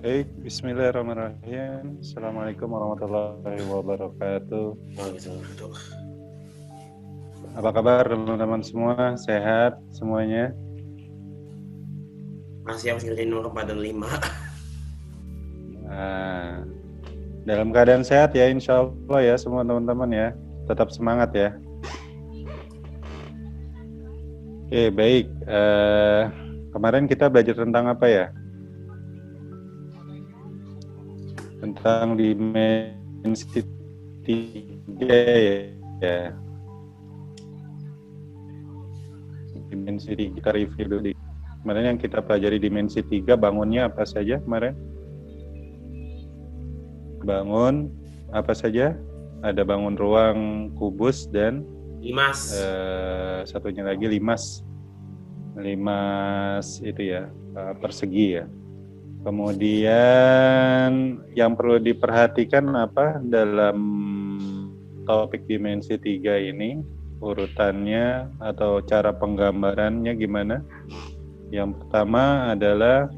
Baik, bismillahirrahmanirrahim. Assalamualaikum warahmatullahi wabarakatuh. Apa kabar teman-teman semua? Sehat semuanya? Masih harus ngerjain Ramadan 5. Nah, dalam keadaan sehat ya, insya Allah ya semua teman-teman ya. Tetap semangat ya. Oke, baik. Kemarin kita belajar tentang apa ya? Tentang dimensi 3 ya. Dimensi 3 kita review dulu. Kemarin yang kita pelajari dimensi 3, bangunnya apa saja kemarin? Bangun apa saja? Ada bangun ruang, kubus, dan Limas. satunya lagi limas. Limas itu ya, persegi ya. Kemudian yang perlu diperhatikan apa dalam topik dimensi 3 ini, urutannya atau cara penggambarannya gimana? Yang pertama adalah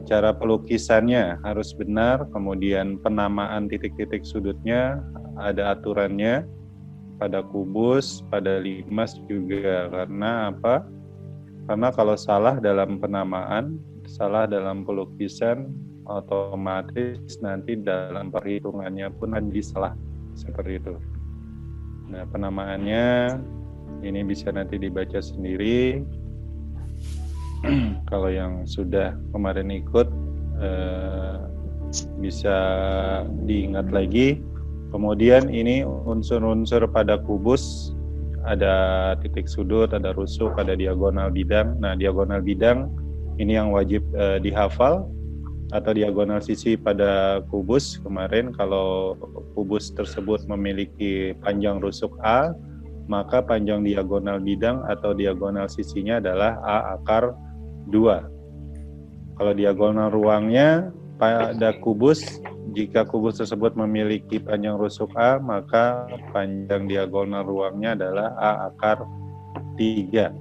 cara pelukisannya harus benar, kemudian penamaan titik-titik sudutnya ada aturannya pada kubus, pada limas juga. Karena apa? Karena kalau salah dalam penamaan, salah dalam pelukisan, otomatis nanti dalam perhitungannya pun jadi salah seperti itu. Nah, penamaannya ini bisa nanti dibaca sendiri. Kalau yang sudah kemarin ikut bisa diingat lagi. Kemudian ini unsur-unsur pada kubus, ada titik sudut, ada rusuk, ada diagonal bidang. Nah, diagonal bidang ini yang wajib dihafal, atau diagonal sisi pada kubus. Kemarin kalau kubus tersebut memiliki panjang rusuk A, maka panjang diagonal bidang atau diagonal sisinya adalah A akar 2. Kalau diagonal ruangnya pada kubus, jika kubus tersebut memiliki panjang rusuk A, maka panjang diagonal ruangnya adalah A akar 3.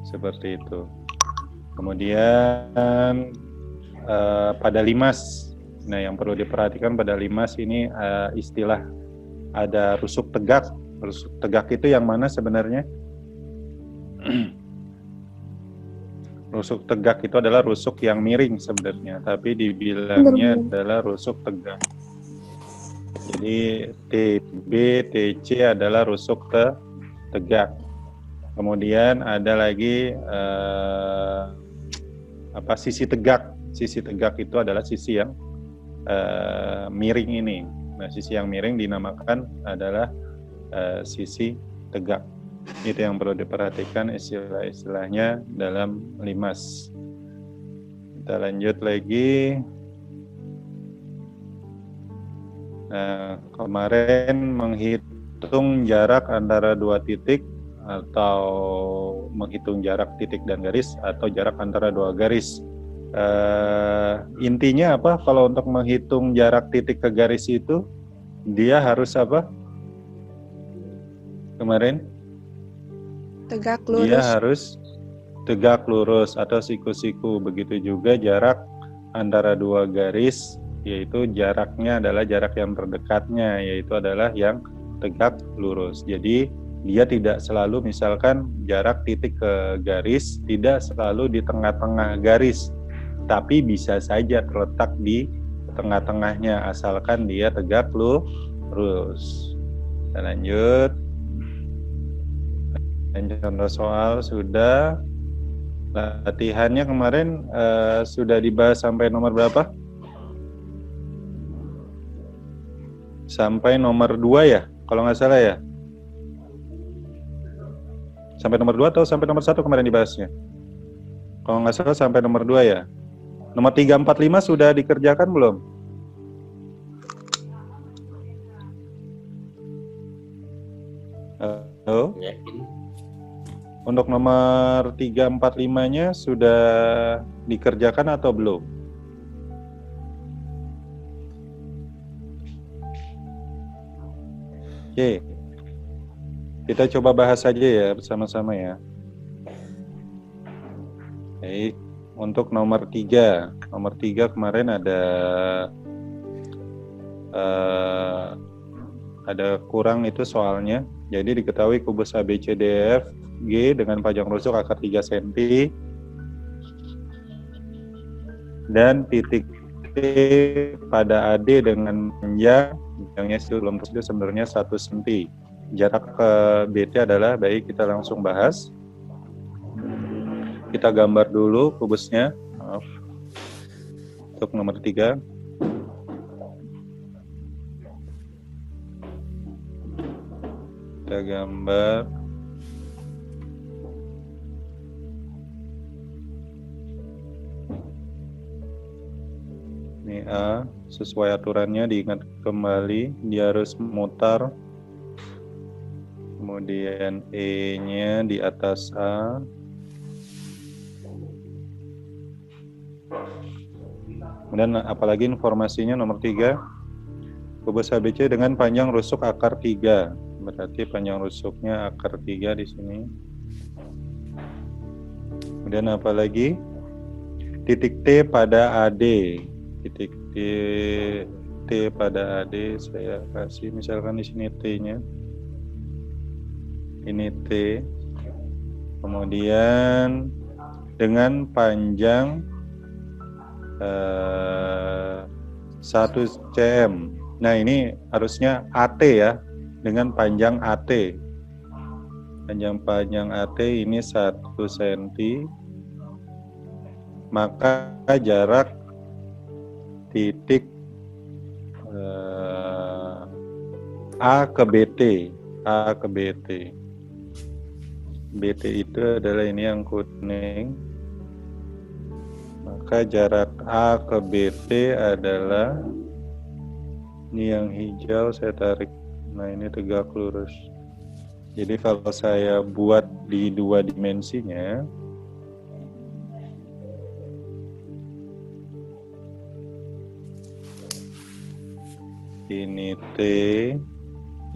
Seperti itu. Kemudian pada limas, nah yang perlu diperhatikan pada limas ini istilah ada rusuk tegak. Rusuk tegak itu yang mana sebenarnya? Rusuk tegak itu adalah rusuk yang miring sebenarnya, tapi dibilangnya adalah rusuk tegak. Jadi TB, TC adalah rusuk tegak. Kemudian ada lagi sisi tegak. Sisi tegak itu adalah sisi yang miring ini. Nah, sisi yang miring dinamakan adalah sisi tegak. Itu yang perlu diperhatikan istilah-istilahnya dalam limas. Kita lanjut lagi. Nah, kemarin menghitung jarak antara dua titik atau menghitung jarak titik dan garis atau jarak antara dua garis. Intinya apa? Kalau untuk menghitung jarak titik ke garis itu, dia harus apa? Kemarin? Tegak lurus. Dia harus tegak lurus atau siku-siku. Begitu juga jarak antara dua garis, yaitu jaraknya adalah jarak yang terdekatnya, yaitu adalah yang tegak lurus. Jadi dia tidak selalu, misalkan jarak titik ke garis tidak selalu di tengah-tengah garis, tapi bisa saja terletak di tengah-tengahnya asalkan dia tegak lurus. Kita lanjut. Dan contoh soal sudah. Latihannya kemarin sudah dibahas sampai nomor berapa? Sampai nomor 2 ya, kalau nggak salah ya. Sampai nomor 2 atau sampai nomor 1 kemarin dibahasnya? Kalau nggak salah sampai nomor 2 ya. Nomor 3, 4, 5 sudah dikerjakan belum? Halo? Untuk nomor 3, 4, 5-nya sudah dikerjakan atau belum? Oke. Kita coba bahas saja ya bersama-sama ya. Baik. untuk nomor 3. Nomor 3 kemarin ada kurang itu soalnya. Jadi diketahui kubus ABCDF G dengan panjang rusuk akar 3 cm dan titik T pada AD dengan panjangnya belum itu sebenarnya 1 cm. Jarak ke BT adalah, baik kita langsung bahas. Kita gambar dulu kubusnya. Maaf. Untuk nomor 3. Kita gambar. Ini A, sesuai aturannya diingat kembali, dia harus memutar. Kemudian E-nya di atas A. Kemudian apalagi informasinya nomor 3. Kubus ABC dengan panjang rusuk akar 3. Berarti panjang rusuknya akar 3 di sini. Kemudian apalagi? Titik T pada AD. Titik T pada AD saya kasih misalkan di sini T-nya. Ini T. Kemudian dengan panjang 1 cm. Nah, ini harusnya AT ya, dengan panjang AT. Panjang AT ini 1 cm. Maka jarak titik A ke BT. BT itu adalah ini yang kuning. Maka jarak A ke BT adalah ini yang hijau, saya tarik. Nah, ini tegak lurus. Jadi kalau saya buat di 2 dimensinya, ini T,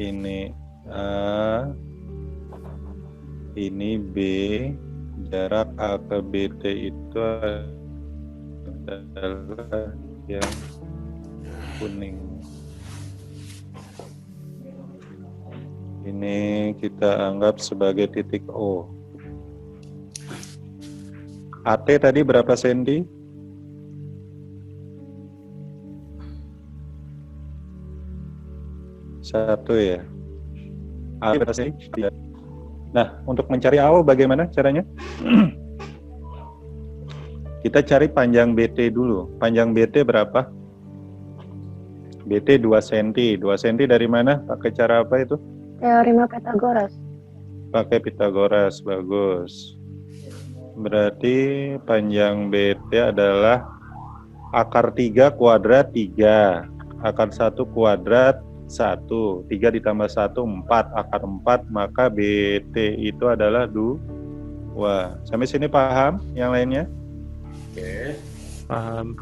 ini A, ini B, jarak A ke BT itu adalah yang kuning. Ini kita anggap sebagai titik O. AT tadi berapa senti? 1 ya. AT berapa senti? Nah, untuk mencari AO bagaimana caranya? Kita cari panjang BT dulu. Panjang BT berapa? BT 2 cm. 2 cm dari mana? Pakai cara apa itu? Teorema Pythagoras. Pakai Pythagoras, bagus. Berarti panjang BT adalah akar 3 kuadrat 3. Akar 1 kuadrat 1. 3 ditambah 1, 4. Akar 4, maka BT itu adalah 2. Sampai sini paham? Yang lainnya? Oke. Paham.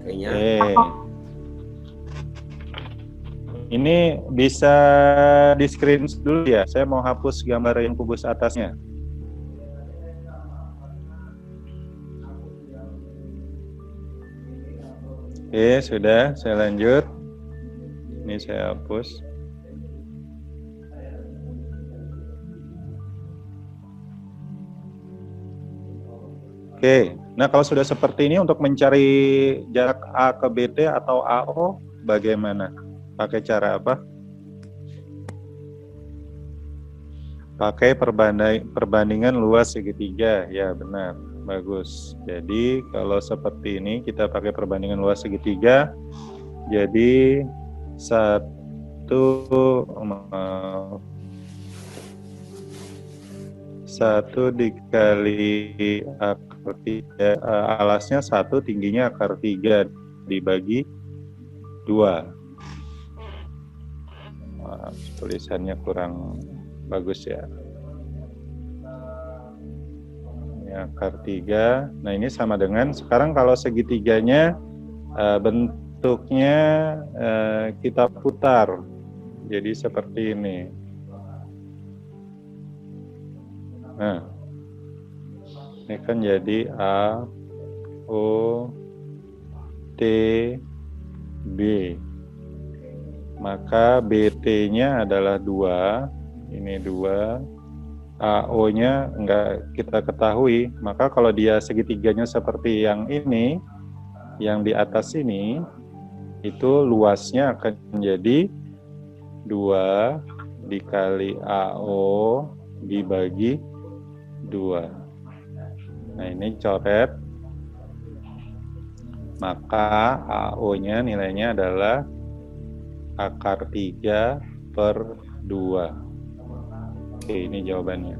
Kayaknya. Ini bisa di screen dulu ya. Saya mau hapus gambar yang kubus atasnya. Oke, sudah. Saya lanjut. Ini saya hapus. Oke. Nah, kalau sudah seperti ini untuk mencari jarak A ke BT atau AO bagaimana? Pakai cara apa? Pakai perbandingan luas segitiga. Ya, benar. Bagus. Jadi, kalau seperti ini kita pakai perbandingan luas segitiga. Jadi 1 dikali akar 3, alasnya 1, tingginya akar 3 dibagi 2. Tulisannya kurang bagus ya. Ini akar 3. Nah, ini sama dengan, sekarang kalau segitiganya bentuknya kita putar. Jadi seperti ini. Nah, ini kan jadi A, O, T, B. Maka BT-nya adalah 2, ini 2, AO-nya enggak kita ketahui. Maka kalau dia segitiganya seperti yang ini, yang di atas ini, itu luasnya akan menjadi 2 dikali AO dibagi 2. Nah ini coret. Maka AO-nya nilainya adalah akar 3 per 2. Oke, ini jawabannya.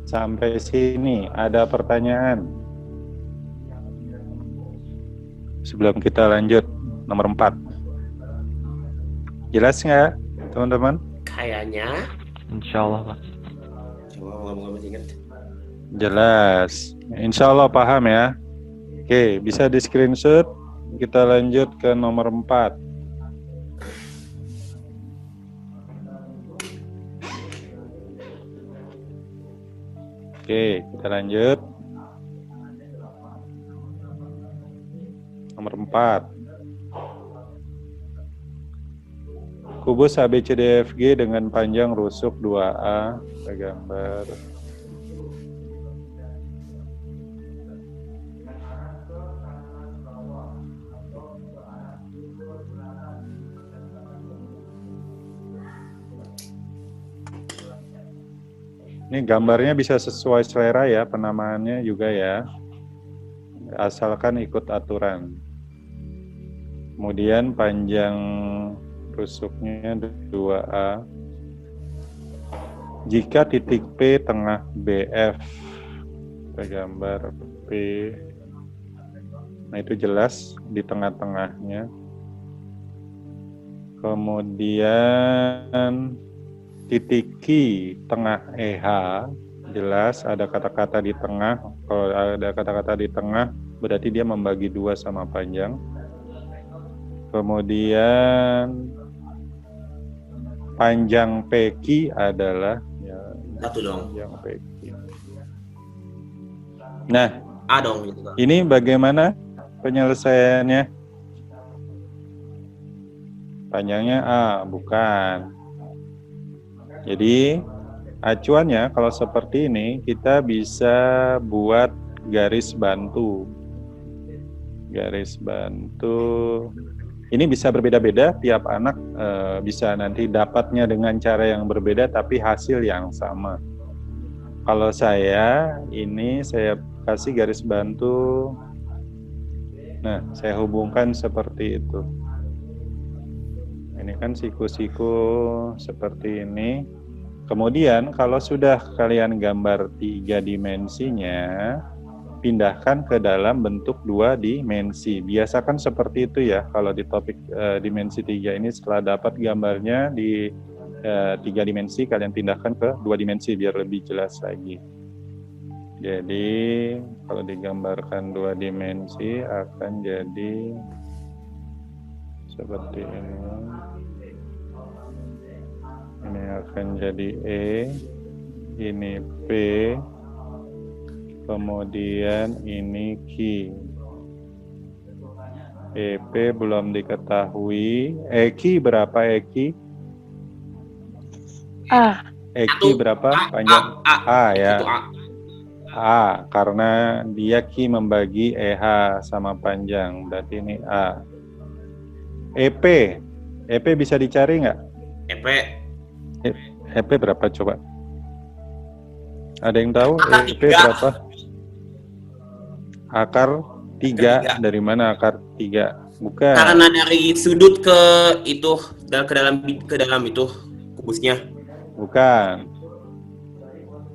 Sampai sini ada pertanyaan? Sebelum kita lanjut nomor 4. Jelas nggak, teman-teman? Kayaknya. Insya Allah, Pak. Coba ngomong-ngomong ingat. Jelas. Insya Allah paham ya. Oke, bisa di screenshot. Kita lanjut ke nomor 4. Oke, kita lanjut. Nomor 4. Kubus ABCDFG dengan panjang rusuk 2A, kita gambar. Ini gambarnya bisa sesuai selera ya, penamaannya juga ya. Asalkan ikut aturan. Kemudian panjang rusuknya 2A. Jika titik P tengah BF, kita gambar P. Nah itu jelas di tengah-tengahnya. Kemudian titik Q tengah EH, jelas ada kata-kata di tengah. Kalau ada kata-kata di tengah, berarti dia membagi 2 sama panjang. Kemudian panjang PQ adalah ya, 1 dong. panjang PQ. Nah, A dong gitu kan. ini bagaimana penyelesaiannya? Panjangnya A, bukan. Jadi acuannya kalau seperti ini kita bisa buat garis bantu. Garis bantu. Ini bisa berbeda-beda, tiap anak bisa nanti dapatnya dengan cara yang berbeda tapi hasil yang sama. Kalau saya, ini saya kasih garis bantu. Nah, saya hubungkan seperti itu. Ini kan siku-siku seperti ini. Kemudian kalau sudah kalian gambar 3 dimensinya, pindahkan ke dalam bentuk 2 dimensi. Biasakan seperti itu ya, kalau di topik dimensi 3 ini setelah dapat gambarnya di 3 dimensi, kalian pindahkan ke 2 dimensi biar lebih jelas lagi. Jadi kalau digambarkan 2 dimensi akan jadi seperti ini. Ini akan jadi E, ini P, kemudian ini Q. EP belum diketahui. EQ berapa EQ? A. EQ Satu. berapa A, panjang? A, A ya. Itu A. A, karena dia Q membagi EH sama panjang, berarti ini A. EP, EP bisa dicari nggak? EP. EP berapa coba? Ada yang tahu Akar EP 3. berapa? Akar 3. Akar 3. Dari mana akar 3? Bukan. Karena dari sudut ke itu ke dalam itu kubusnya. Bukan.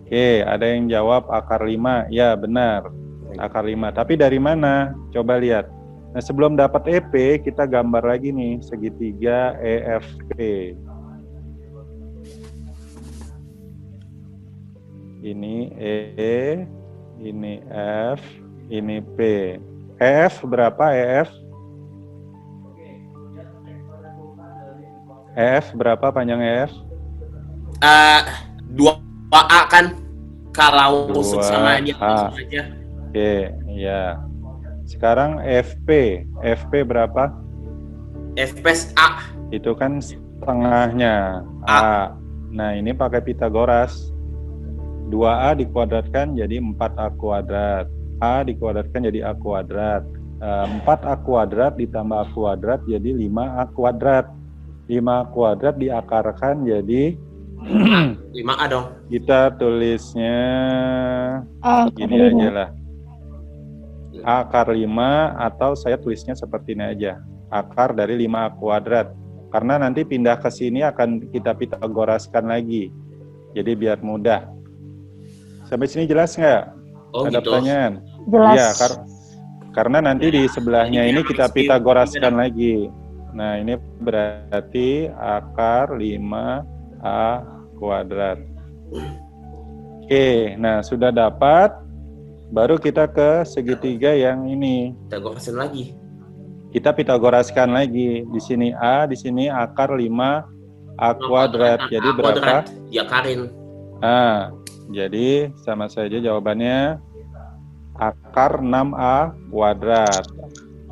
Oke, ada yang jawab akar 5. Ya, benar. Akar 5. Tapi dari mana? Coba lihat. Nah, sebelum dapat EP, kita gambar lagi nih segitiga EFP. Ini E, ini F, ini P. EF berapa EF? EF berapa panjang EF? 2A kan Kalau 2 sama dia H. langsung aja. Oke, ya. Sekarang FP. FP berapa? FPS A. Itu kan setengahnya A. Nah, ini pakai Pitagoras. 2A dikuadratkan jadi 4A kuadrat. A dikuadratkan jadi A kuadrat. 4A kuadrat ditambah A kuadrat jadi 5A kuadrat. 5A kuadrat diakarkan jadi 5A dong. kita tulisnya gini aja lah. Akar 5 atau saya tulisnya seperti ini aja. Akar dari 5A kuadrat. Karena nanti pindah ke sini akan kita Pitagoraskan lagi. Jadi biar mudah. Sampai sini jelas nggak? Oh Ada gitu. pertanyaan? Jelas. Iya, karena nanti di sebelahnya ini kita Pitagoraskan lagi. Nah, ini berarti akar 5A kuadrat. Oke, nah sudah dapat. Baru kita ke segitiga yang ini. Kita goresin lagi. Kita Pitagoraskan lagi. Di sini A, di sini akar 5A kuadrat. Jadi berapa? Diakarin. Nah, jadi sama saja jawabannya akar 6A kuadrat.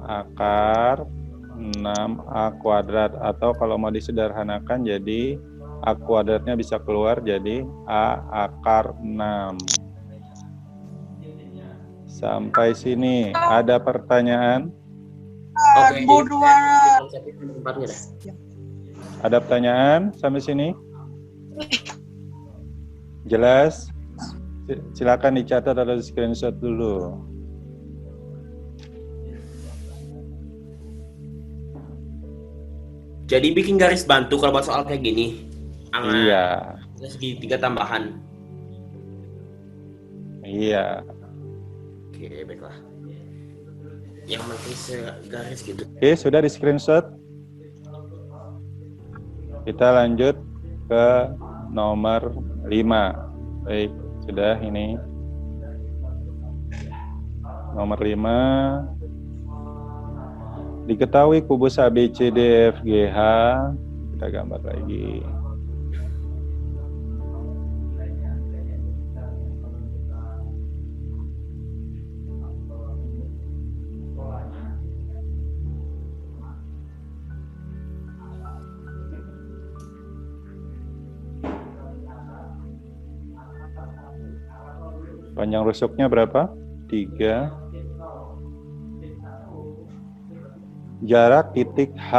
Akar 6A kuadrat. Atau kalau mau disederhanakan jadi A kuadratnya bisa keluar jadi A akar 6. Sampai sini ada pertanyaan? Oke. Ada pertanyaan sampai sini? Jelas? Silakan dicatat atau di screenshot dulu. Jadi bikin garis bantu kalau buat soal kayak gini. Iya. Segitiga tambahan. Iya. Oke, baiklah. Yang penting segaris gitu. Oke, sudah di screenshot. Kita lanjut ke nomor 5. Baik, sudah ini. Nomor 5. Diketahui kubus ABCDFGH. Kita gambar lagi. Panjang rusuknya berapa? 3. Jarak titik H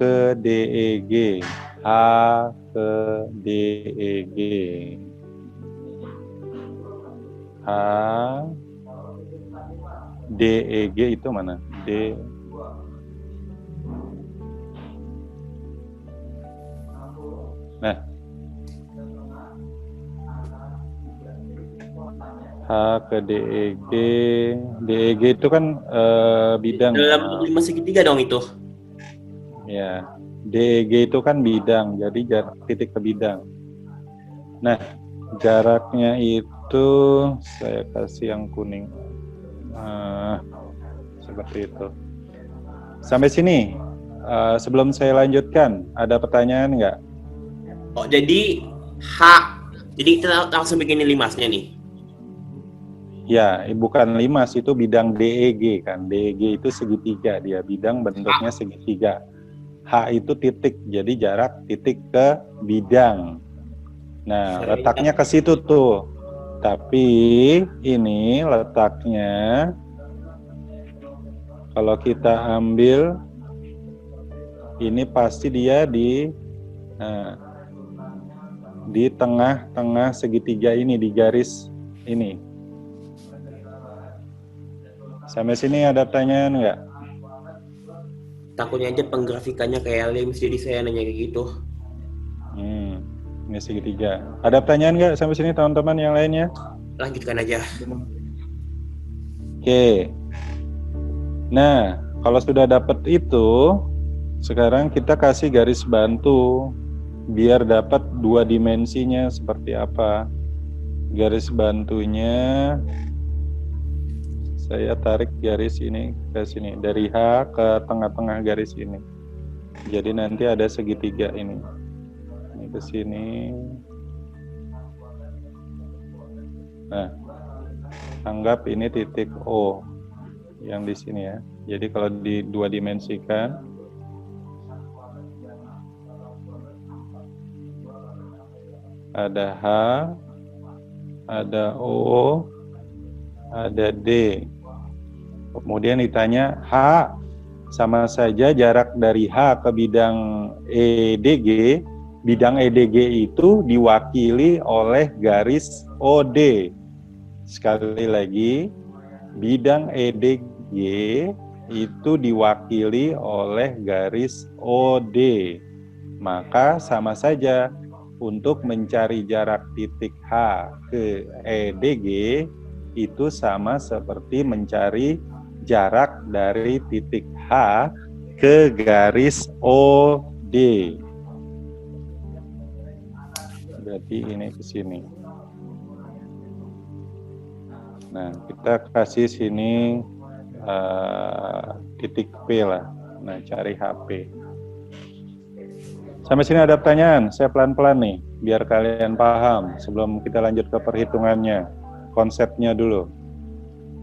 ke DEG. H ke DEG. H DEG itu mana? D. Nah. H ke DEG. DEG itu kan bidang. Dalam 5 segitiga dong itu. Ya. DEG itu kan bidang, jadi jarak titik ke bidang. Nah, jaraknya itu saya kasih yang kuning. Seperti itu. Sampai sini. Sebelum saya lanjutkan, ada pertanyaan nggak? Oh, jadi H. Jadi kita langsung bikin 5-nya nih. Ya, bukan 5, itu bidang DEG kan. DEG itu segitiga, dia bidang bentuknya segitiga. H itu titik, jadi jarak titik ke bidang. Nah, letaknya ke situ tuh. Tapi ini letaknya kalau kita ambil ini pasti dia di tengah-tengah segitiga ini, di garis ini. Sampai sini ada pertanyaan nggak? Takutnya aja penggrafikannya kayak LIMS, jadi saya nanya kayak gitu. Ini segitiga. Ada pertanyaan nggak sampai sini teman-teman yang lainnya? Lanjutkan aja. Oke. Nah, kalau sudah dapat itu, sekarang kita kasih garis bantu biar dapat 2 dimensinya seperti apa. Garis bantunya saya tarik garis ini ke sini, dari H ke tengah-tengah garis ini. Jadi nanti ada segitiga ini. Ini ke sini. Nah, anggap ini titik O yang di sini ya. Jadi kalau di dua dimensikan, ada H, ada O, ada D. Kemudian ditanya H sama saja jarak dari H ke bidang EDG. Bidang EDG itu diwakili oleh garis OD. Sekali lagi, bidang EDG itu diwakili oleh garis OD. Maka sama saja untuk mencari jarak titik H ke EDG itu sama seperti mencari jarak dari titik H ke garis OD. Berarti ini ke sini. Nah, kita kasih sini titik P lah. Nah, cari HP. Sampai sini ada pertanyaan? Saya pelan-pelan nih, biar kalian paham sebelum kita lanjut ke perhitungannya. Konsepnya dulu.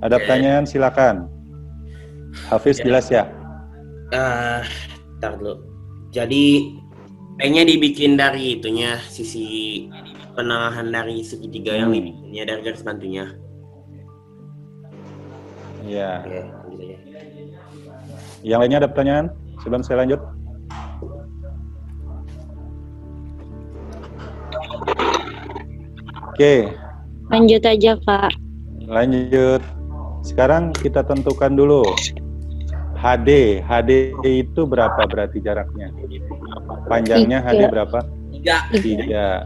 Ada pertanyaan? Silakan. Hafiz jelas ya? Ntar dulu. Jadi P-nya dibikin dari itunya, sisi penahan dari segitiga yang dibikinnya dari garis bantunya. Iya. Oke, bisa ya. Yang lainnya ada pertanyaan sebelum saya lanjut? Oke. Lanjut aja, Kak. Lanjut. Sekarang kita tentukan dulu HD. HD itu berapa berarti jaraknya? Panjangnya HD berapa? 3.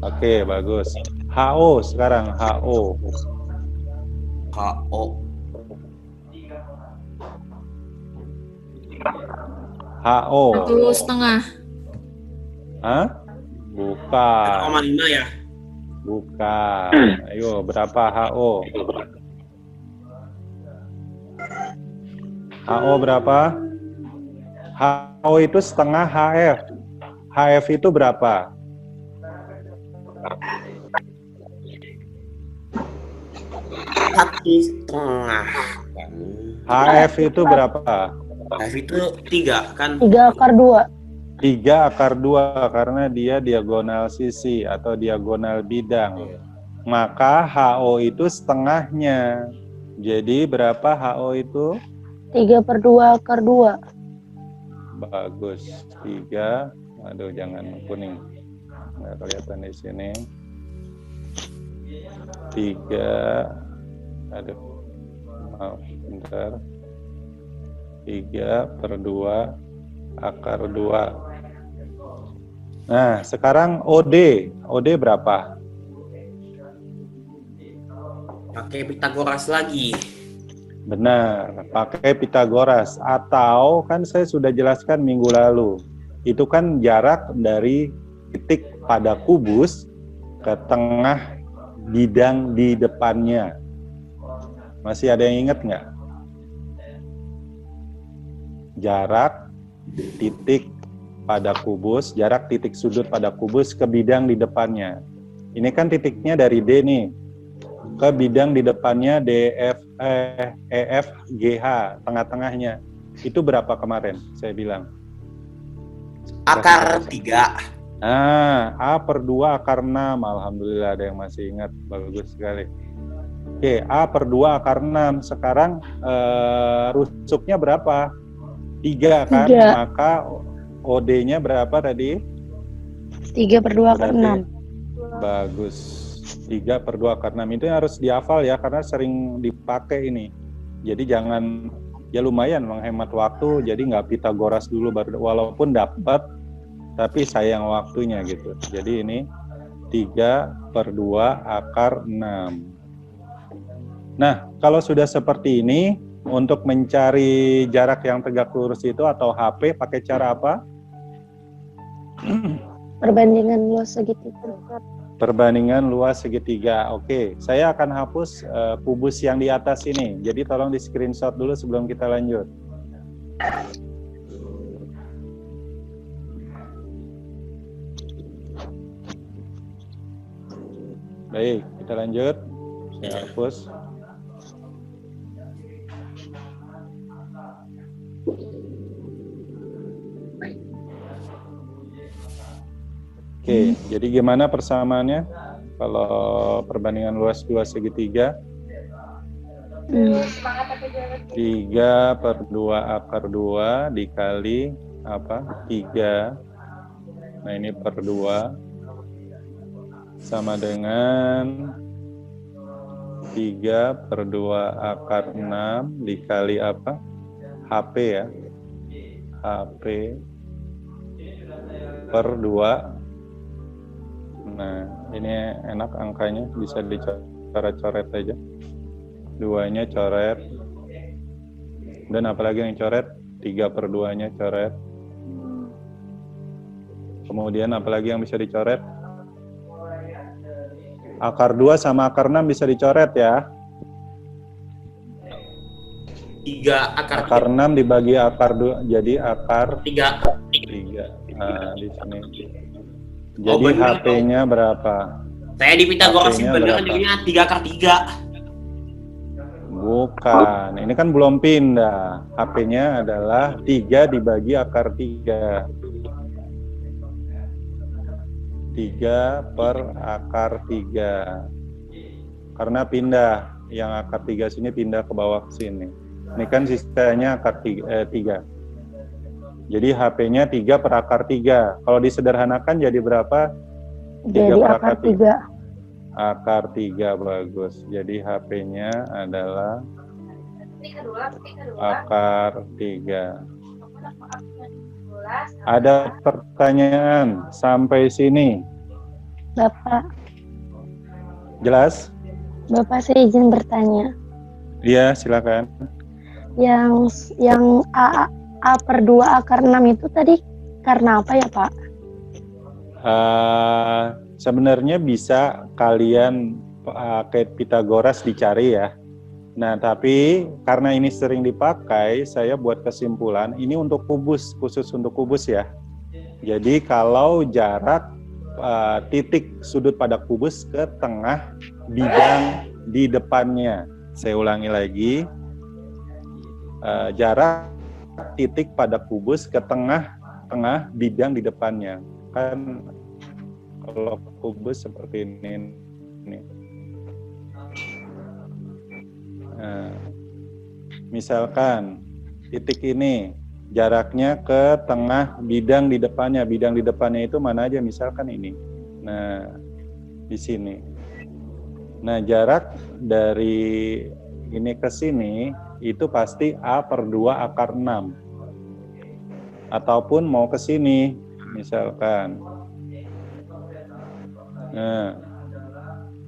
Oke, bagus. HO sekarang, HO. HO. 1,5. Hah? Bukan. 1,5 ya? Bukan. Ayo, berapa HO? HO berapa? HO itu setengah HF. HF itu berapa? Satu setengah. HF itu berapa? HF itu 3 kan? 3/2. 3/2 karena dia diagonal sisi atau diagonal bidang. Maka HO itu setengahnya. Jadi berapa HO itu? 3/2/2. Bagus. 3. Aduh, jangan kuning. Nggak kelihatan di sini. 3. Aduh. Maaf, bentar. 3/2/2. Nah, sekarang OD. OD berapa? Pakai Pitagoras lagi. Benar, pakai Pitagoras. Atau kan saya sudah jelaskan minggu lalu. Itu kan jarak dari titik pada kubus ke tengah bidang di depannya. Masih ada yang ingat nggak? Jarak titik pada kubus, jarak titik sudut pada kubus ke bidang di depannya. Ini kan titiknya dari D nih, ke bidang di depannya EF, GH, tengah-tengahnya. Itu berapa kemarin saya bilang? Akar 3. Nah, A/2/6. Alhamdulillah ada yang masih ingat. Bagus sekali. Oke, A/2/6. Sekarang rusuknya berapa? 3 kan? 3. Maka OD-nya berapa tadi? 3/2/6. Bagus. 3/2/6 itu harus dihafal ya, karena sering dipakai ini. Jadi jangan, ya lumayan menghemat waktu, jadi nggak Pitagoras dulu, walaupun dapat, tapi sayang waktunya gitu. Jadi ini 3/2/6. Nah, kalau sudah seperti ini, untuk mencari jarak yang tegak lurus itu atau HP, pakai cara apa? Perbandingan luas segitiga. Perbandingan luas segitiga. Oke, saya akan hapus kubus yang di atas ini. Jadi tolong di screenshot dulu sebelum kita lanjut. Baik, kita lanjut. Saya hapus. Oke, jadi gimana persamaannya? Kalau perbandingan luas 2 segitiga, 3/2 dikali apa? 3. Nah, ini per 2 sama dengan 3/2 / 6 dikali apa? HP ya. HP per 2. Nah, ini enak angkanya, bisa dicoret-coret aja. 2-nya coret. Dan apalagi yang coret? 3/2-nya coret. Kemudian apalagi yang bisa dicoret? Akar 2 sama akar 6 bisa dicoret ya. 3 Akar 6 dibagi akar 2, jadi akar 3. 3. Nah, di sini. Oh, Jadi bener. HP-nya berapa? Saya di Pitagoras HP-nya bener berapa? jadinya 3/3. Bukan, ini kan belum pindah. HP-nya adalah 3 dibagi akar 3. 3/akar 3. Karena pindah, yang akar 3 sini pindah ke bawah ke sini. Ini kan sisanya akar 3. Jadi HP-nya 3/akar 3. Kalau disederhanakan jadi berapa? Jadi akar 3. Akar 3, bagus. Jadi HP-nya adalah akar 3. Ada pertanyaan sampai sini? Bapak, Jelas? Bapak saya izin bertanya. Iya, silakan. Yang A/2 akar 6 itu tadi karena apa ya, Pak? Sebenarnya bisa kalian pakai Pitagoras dicari ya. Nah, tapi karena ini sering dipakai, saya buat kesimpulan ini untuk kubus, khusus untuk kubus ya. Jadi kalau jarak titik sudut pada kubus ke tengah bidang di depannya. Saya ulangi lagi. Jarak titik pada kubus ke tengah bidang di depannya. Kan kalau kubus seperti ini. Nah, misalkan titik ini jaraknya ke tengah bidang di depannya. Bidang di depannya itu mana aja? Misalkan ini. Nah, di sini. Nah, jarak dari ini ke sini itu pasti A/2 akar 6. Ataupun mau ke sini, misalkan. Nah,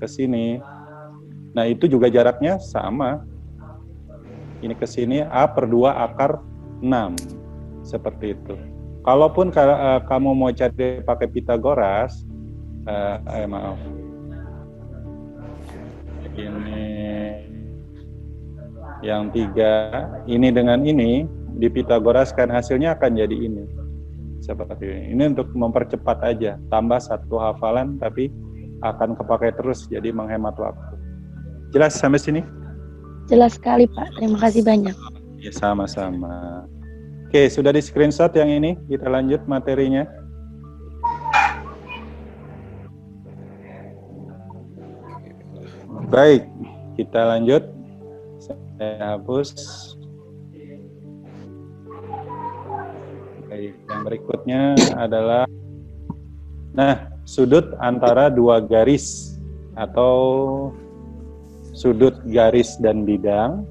ke sini. Nah, itu juga jaraknya sama. Ini ke sini A/2 akar 6. Seperti itu. Kalaupun kamu mau cari pakai Pitagoras, maaf. Ini yang 3, ini dengan ini di Pitagoras kan hasilnya akan jadi ini. Seperti ini. Ini untuk mempercepat aja, tambah 1 hafalan tapi akan kepakai terus, jadi menghemat waktu. Jelas sampai sini? Jelas sekali, Pak. Terima kasih banyak. Ya, sama-sama. Oke, sudah di screenshot yang ini, kita lanjut materinya. Baik, kita lanjut. Saya hapus. Baik, yang berikutnya adalah sudut antara 2 garis atau sudut garis dan bidang,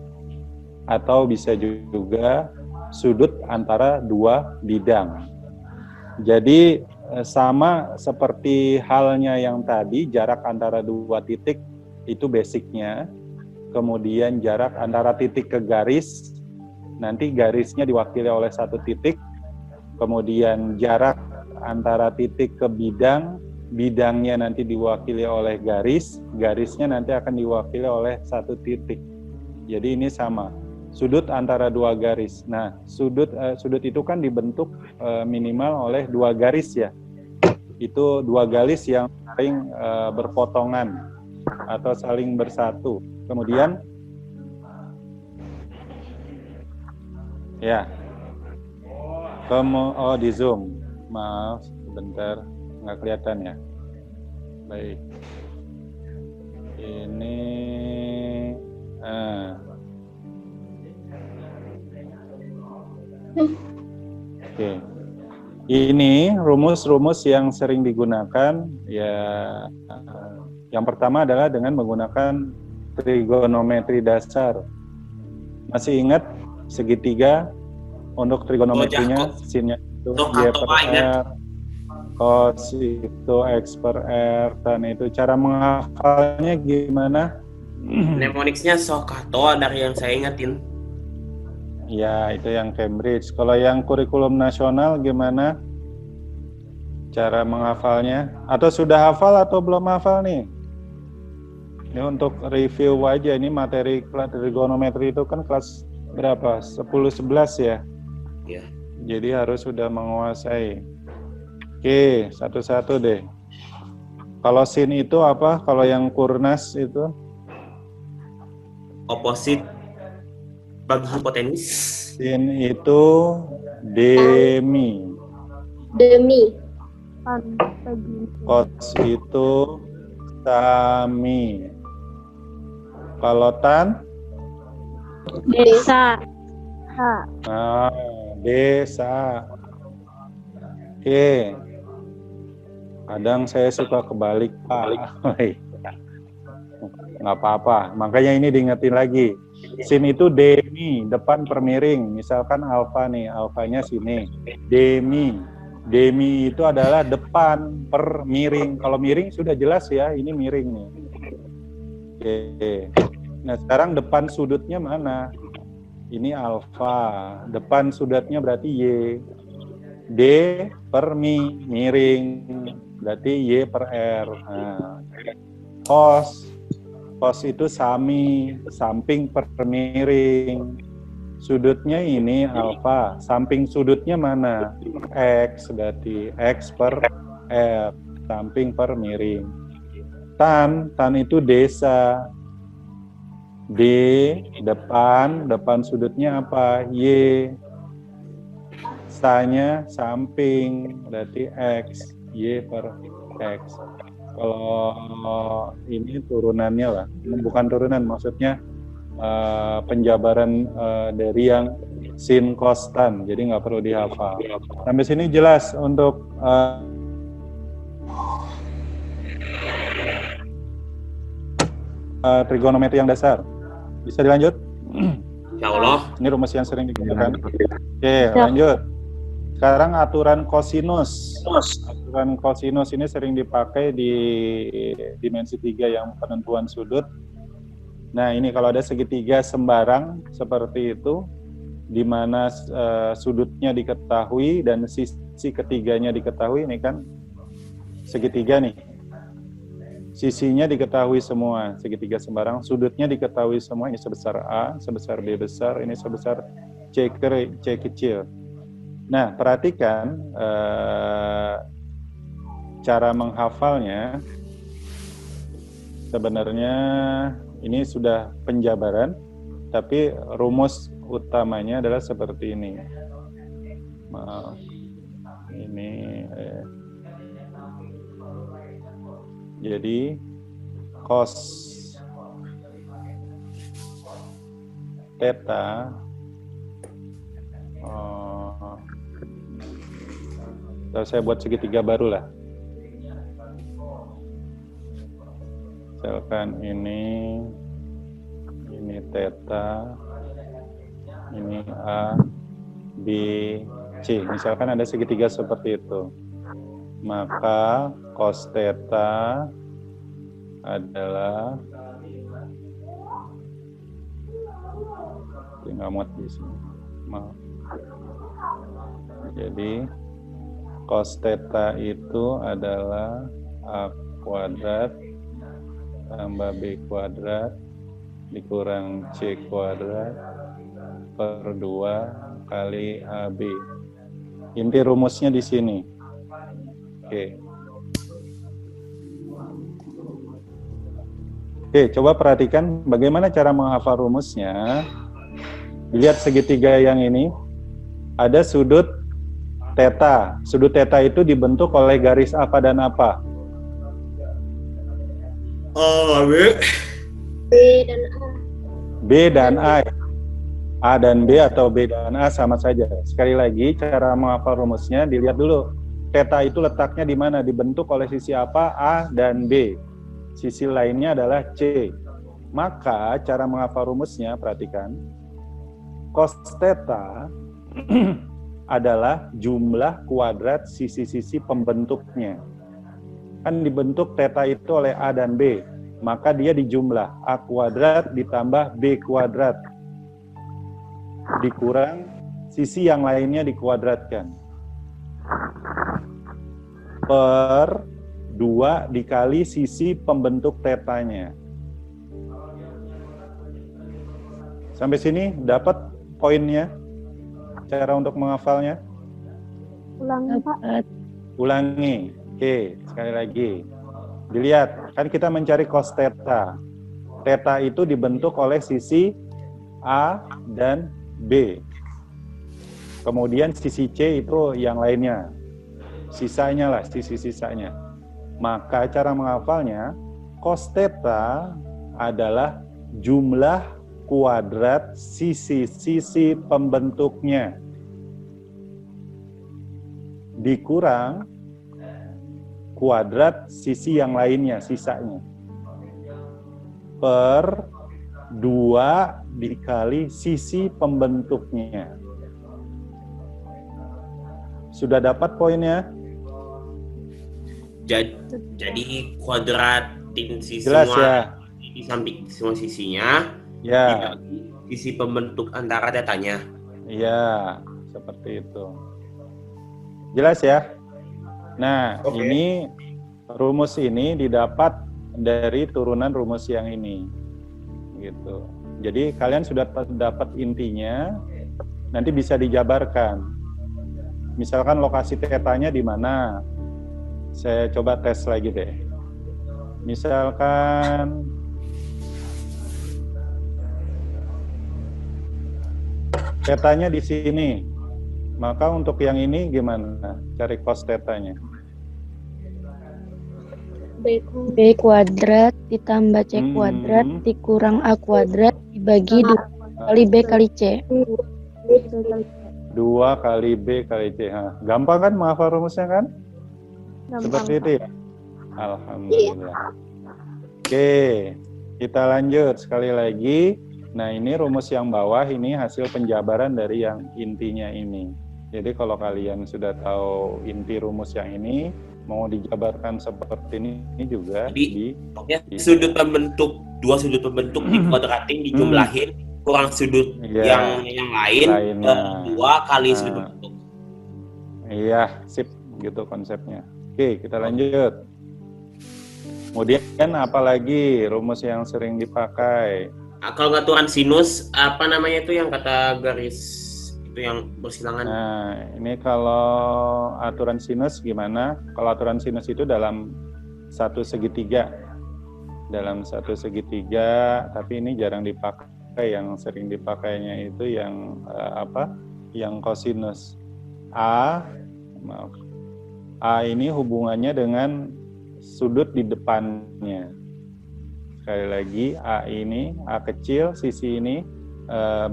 atau bisa juga sudut antara 2 bidang. Jadi sama seperti halnya yang tadi, jarak antara 2 titik itu basicnya. Kemudian jarak antara titik ke garis, nanti garisnya diwakili oleh 1 titik. Kemudian jarak antara titik ke bidang, bidangnya nanti diwakili oleh garis, garisnya nanti akan diwakili oleh 1 titik. Jadi ini sama, sudut antara 2 garis. Nah, sudut itu kan dibentuk minimal oleh 2 garis ya. Itu 2 garis yang saling berpotongan. atau saling bersatu. Kemudian ya, di Zoom. Maaf, sebentar nggak kelihatan ya. Baik. Ini Oke. Ini rumus-rumus yang sering digunakan ya. Yang pertama adalah dengan menggunakan trigonometri dasar. Masih ingat segitiga untuk trigonometrinya, sinnya itu Y per R, cos itu X per R, tan itu. Cara menghafalnya gimana? Mnemonicsnya Sokato dari yang saya ingetin. Ya, itu yang Cambridge. Kalau yang kurikulum nasional gimana cara menghafalnya? Atau sudah hafal atau belum hafal nih? Ini untuk review aja, ini materi trigonometri itu kan kelas berapa? 10-11 ya? Iya. Jadi harus sudah menguasai. Oke, satu-satu deh. Kalau sin itu apa? Kalau yang kurnas itu? Oposit bagi hipotenis. Sin itu demi. Cos itu sami. Kalau tan? Desa. Nah, desa. Oke. Kadang saya suka kebalik, Pak. Nggak apa-apa. Makanya ini diingetin lagi. Sin itu demi, depan per miring. Misalkan alfa nih, alfanya sini. Demi. Demi itu adalah depan per miring. Kalau miring sudah jelas ya, ini miring nih. Oke. Nah, sekarang depan sudutnya mana? Ini alfa. Depan sudutnya berarti Y. D per miring. Berarti Y per R. Nah, cos itu sami, samping per miring. Sudutnya ini alfa, samping sudutnya mana? X, berarti X per R, samping per miring. Tan itu desa. D, depan sudutnya apa? Y. Sa-nya samping, berarti X, Y per X. Kalau ini turunannya lah, bukan turunan, maksudnya penjabaran dari yang sin cos tan, jadi nggak perlu dihafal. Sampai sini jelas untuk trigonometri yang dasar. Bisa dilanjut? Insya Allah. Ini rumus yang sering digunakan. Oke, lanjut. Sekarang aturan kosinus. Aturan kosinus ini sering dipakai di dimensi 3 yang penentuan sudut. Nah, ini kalau ada segitiga sembarang seperti itu, di mana sudutnya diketahui dan sisi ketiganya diketahui, ini kan segitiga nih. Sisinya diketahui semua, segitiga sembarang, sudutnya diketahui semua, ini sebesar A, sebesar B besar, ini sebesar C kecil. Nah, perhatikan cara menghafalnya. Sebenarnya ini sudah penjabaran, tapi rumus utamanya adalah seperti ini. Maaf, ini jadi cos theta saya buat segitiga baru lah. Misalkan ini theta, ini A, B, C. Misalkan ada segitiga seperti itu. Maka cos theta adalah tinggal muat di sini. Jadi cos theta itu adalah A kuadrat tambah B kuadrat dikurang C kuadrat per 2 kali AB. Inti rumusnya di sini. Oke. Oke, coba perhatikan bagaimana cara menghafal rumusnya. Lihat segitiga yang ini, ada sudut theta. Sudut theta itu dibentuk oleh garis apa dan apa? B. B dan A. B dan A. A dan B atau B dan A sama saja. Sekali lagi, cara menghafal rumusnya dilihat dulu. Theta itu letaknya di mana? Dibentuk oleh sisi apa? A dan B. Sisi lainnya adalah C. Maka cara menghafal rumusnya, perhatikan. Cos theta adalah jumlah kuadrat sisi-sisi pembentuknya. Kan dibentuk theta itu oleh A dan B. Maka dia dijumlah. A kuadrat ditambah B kuadrat. Dikurang sisi yang lainnya dikuadratkan. Per 2 dikali sisi pembentuk tetanya. Sampai sini dapat poinnya? Cara untuk menghafalnya? Ulangi, Pak. Ulangi. Oke, sekali lagi. Dilihat, kan kita mencari cos theta. Theta itu dibentuk oleh sisi A dan B. Kemudian sisi C itu yang lainnya. Sisanya lah, sisi-sisanya. Maka cara menghafalnya, cos theta adalah jumlah kuadrat sisi-sisi pembentuknya dikurang kuadrat sisi yang lainnya, sisanya. Per 2 dikali sisi pembentuknya. Sudah dapat poinnya? Jadi kuadratin sisi Jelas semua ya? di samping semua sisinya. Ya. Dibagi sisi pembentuk antara datanya. Iya, seperti itu. Jelas ya? Nah, Oke. ini rumus ini didapat dari turunan rumus yang ini. Gitu. Jadi kalian sudah dapat intinya, nanti bisa dijabarkan. Misalkan lokasi tetanya di mana? Saya coba tes lagi deh. Misalkan tetanya di sini. Maka untuk yang ini gimana? Cari cos tetanya. B kuadrat ditambah C kuadrat dikurang A kuadrat dibagi 2 kali B kali C. 2 kali B kali C. Gampang kan menghafal rumusnya kan? Gampang, Seperti Pak. itu ya? Alhamdulillah. Oke, kita lanjut sekali lagi. Nah, ini rumus yang bawah ini hasil penjabaran dari yang intinya ini. Jadi kalau kalian sudah tahu inti rumus yang ini, mau dijabarkan seperti ini juga. Jadi, sudut pembentuk, 2 sudut pembentuk dikuadratin, dijumlahin, kurang sudut yang lain, lainnya. 2 kali sudut pembentuk. Iya, sip, gitu konsepnya. Oke, kita lanjut. Kemudian apalagi rumus yang sering dipakai? Kalau aturan sinus, apa namanya itu yang kata garis itu yang bersilangan? Nah, ini kalau aturan sinus gimana? Kalau aturan sinus itu dalam satu segitiga. Dalam satu segitiga, tapi ini jarang dipakai. Yang sering dipakainya itu yang Yang kosinus. A ini hubungannya dengan sudut di depannya. Sekali lagi, A kecil, sisi ini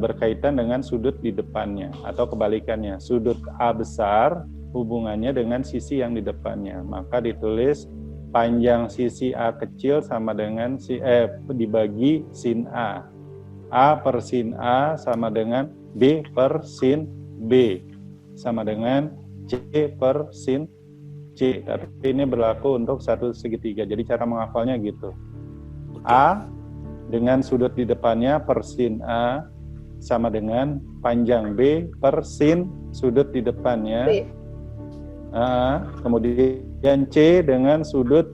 berkaitan dengan sudut di depannya. Atau kebalikannya, sudut A besar hubungannya dengan sisi yang di depannya. Maka ditulis panjang sisi A kecil sama dengan dibagi sin A. A per sin A sama dengan B per sin B. Sama dengan C per sin C. Tapi ini berlaku untuk satu segitiga. Jadi cara menghafalnya gitu. A dengan sudut di depannya per sin A sama dengan panjang B per sin sudut di depannya. Kemudian C dengan sudut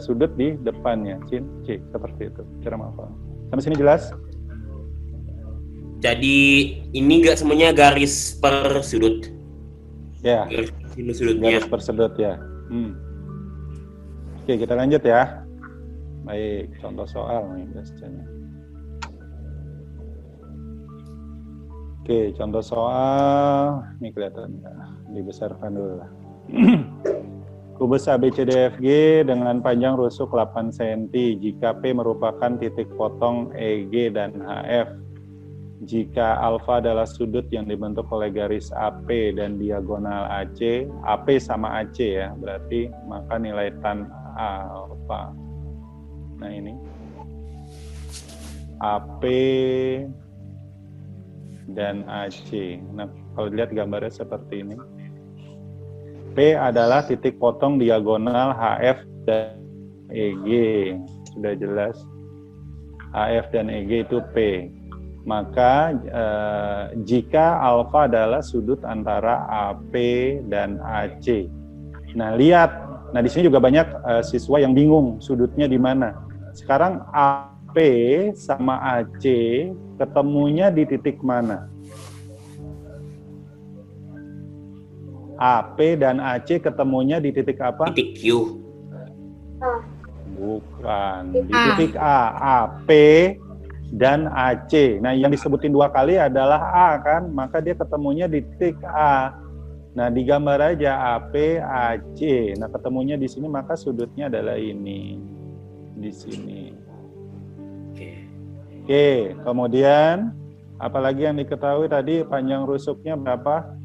sudut di depannya, sin C, seperti itu cara menghafal. Sampai sini jelas? Jadi ini enggak semuanya garis per sudut. Ya. Garis sudutnya. Garis per sudut ya. Oke, kita lanjut ya. Baik, contoh soal nih biasanya. Oke, contoh soal, ini kelihatan nggak? Dibesarkan dulu lah. Kubus ABCDFG dengan panjang rusuk 8 cm jika P merupakan titik potong EG dan HF. Jika alfa adalah sudut yang dibentuk oleh garis AP dan diagonal AC, AP sama AC ya, berarti maka nilai tan alfa. Nah ini AP dan AC. Nah kalau dilihat gambarnya seperti ini. P adalah titik potong diagonal HF dan EG. Sudah jelas. HF dan EG itu P. Maka jika alfa adalah sudut antara AP dan AC. Nah, lihat. Nah, di sini juga banyak siswa yang bingung sudutnya di mana. Sekarang AP sama AC ketemunya di titik mana? AP dan AC ketemunya di titik apa? Titik Q. Bukan. Di titik A. AP dan AC. Nah, yang disebutin 2 kali adalah A kan, maka dia ketemunya di titik A. Nah, digambar aja AP, AC. Nah, ketemunya di sini maka sudutnya adalah ini. Di sini. Oke, kemudian apalagi yang diketahui tadi panjang rusuknya berapa?